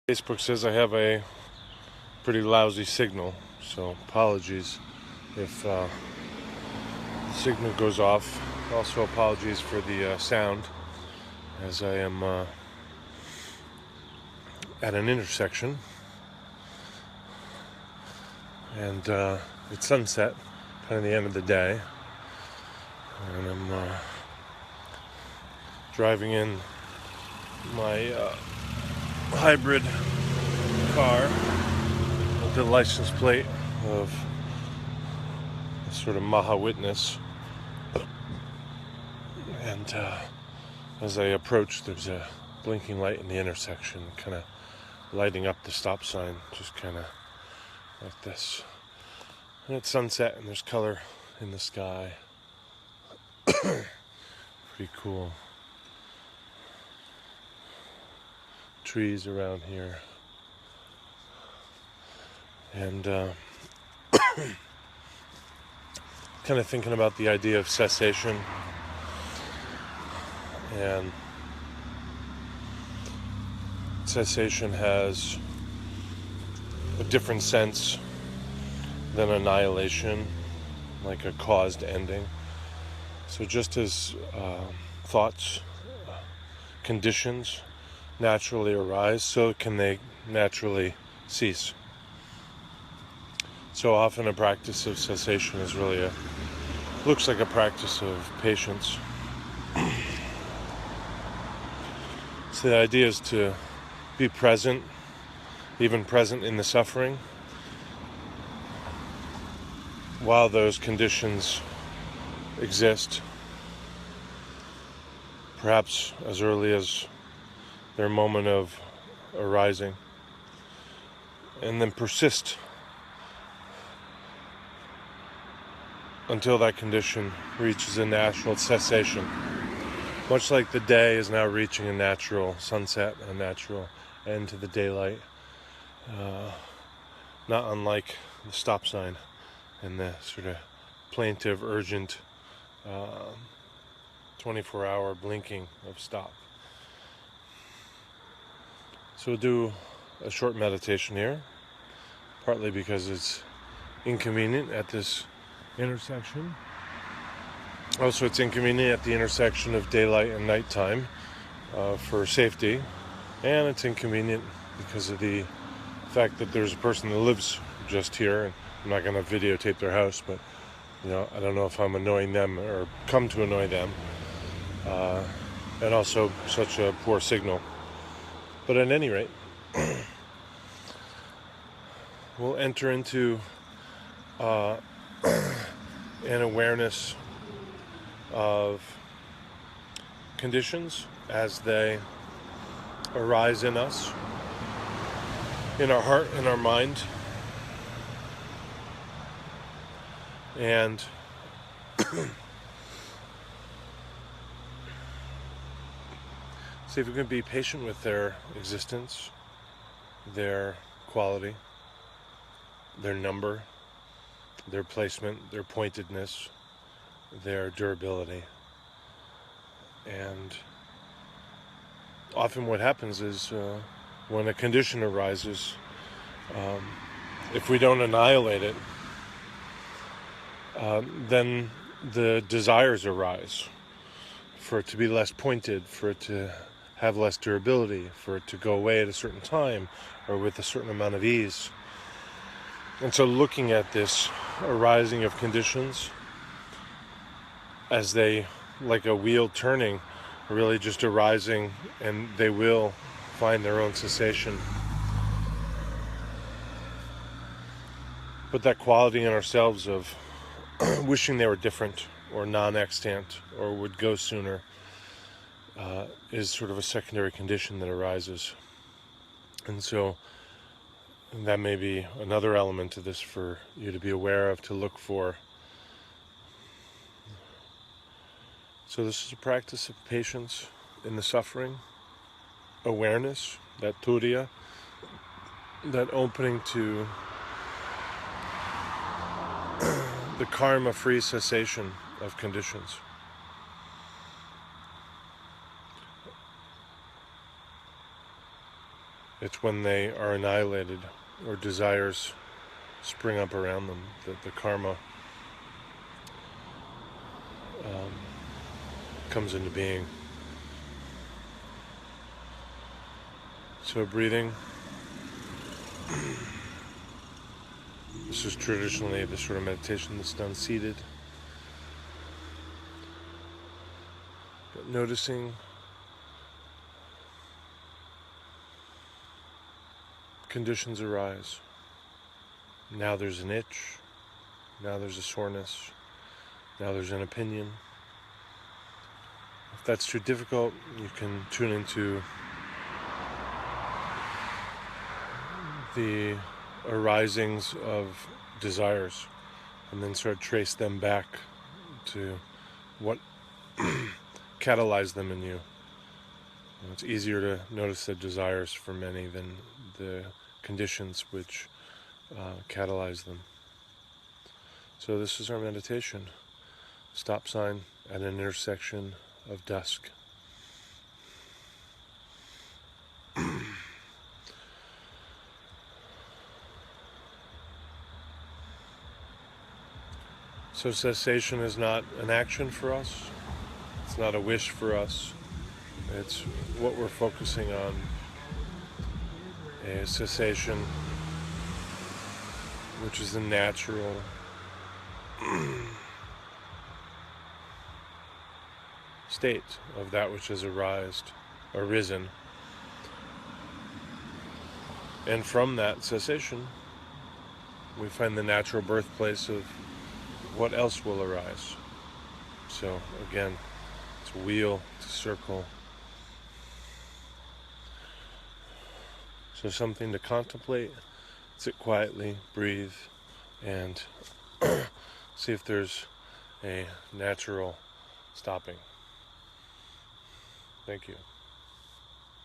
Facebook says I have a pretty lousy signal, so apologies if the signal goes off. Also apologies for the sound, as I am at an intersection, and it's sunset, kind of the end of the day, and I'm driving in my hybrid car with the license plate of a sort of Maha Witness, and as I approach, there's a blinking light in the intersection, kind of lighting up the stop sign, just kind of like this. And it's sunset and there's color in the sky. Pretty cool. Trees around here, and kind of thinking about the idea of cessation, and cessation has a different sense than annihilation, like a caused ending. So just as thoughts, conditions naturally arise, so can they naturally cease. So often a practice of cessation is really looks like a practice of patience. So the idea is to be present, even present in the suffering, while those conditions exist, perhaps as early as their moment of arising, and then persist until that condition reaches a natural cessation. Much like the day is now reaching a natural sunset, a natural end to the daylight, not unlike the stop sign and the sort of plaintive, urgent 24-hour blinking of stop. So we'll do a short meditation here, partly because it's inconvenient at this intersection. Also, it's inconvenient at the intersection of daylight and nighttime for safety, and it's inconvenient because of the fact that there's a person that lives just here, and I'm not going to videotape their house, but I don't know if I'm annoying them or come to annoy them, and also such a poor signal. But at any rate, we'll enter into an awareness of conditions as they arise in us, in our heart, in our mind, and see if we can be patient with their existence, their quality, their number, their placement, their pointedness, their durability. And often what happens is when a condition arises, if we don't annihilate it, then the desires arise for it to be less pointed, for it to have less durability, for it to go away at a certain time or with a certain amount of ease. And so looking at this arising of conditions as they, like a wheel turning, are really just arising, and they will find their own cessation. But that quality in ourselves of wishing they were different or non-extant or would go sooner is sort of a secondary condition that arises. And so that may be another element to this for you to be aware of, to look for. So this is a practice of patience in the suffering, awareness, that turiya, that opening to the karma-free cessation of conditions. It's when they are annihilated or desires spring up around them that the karma comes into being. So breathing. This is traditionally the sort of meditation that's done seated. But noticing conditions arise. Now there's an itch. Now there's a soreness. Now there's an opinion. If that's too difficult, you can tune into the arisings of desires and then sort of trace them back to what catalyzed them in you. It's easier to notice the desires for many than the conditions which catalyze them. So this is our meditation. Stop sign at an intersection of dusk. So cessation is not an action for us. It's not a wish for us. It's what we're focusing on. A cessation, which is the natural state of that which has arisen. And from that cessation, we find the natural birthplace of what else will arise. So again, it's a wheel, it's a circle. So something to contemplate, sit quietly, breathe, and see if there's a natural stopping. Thank you.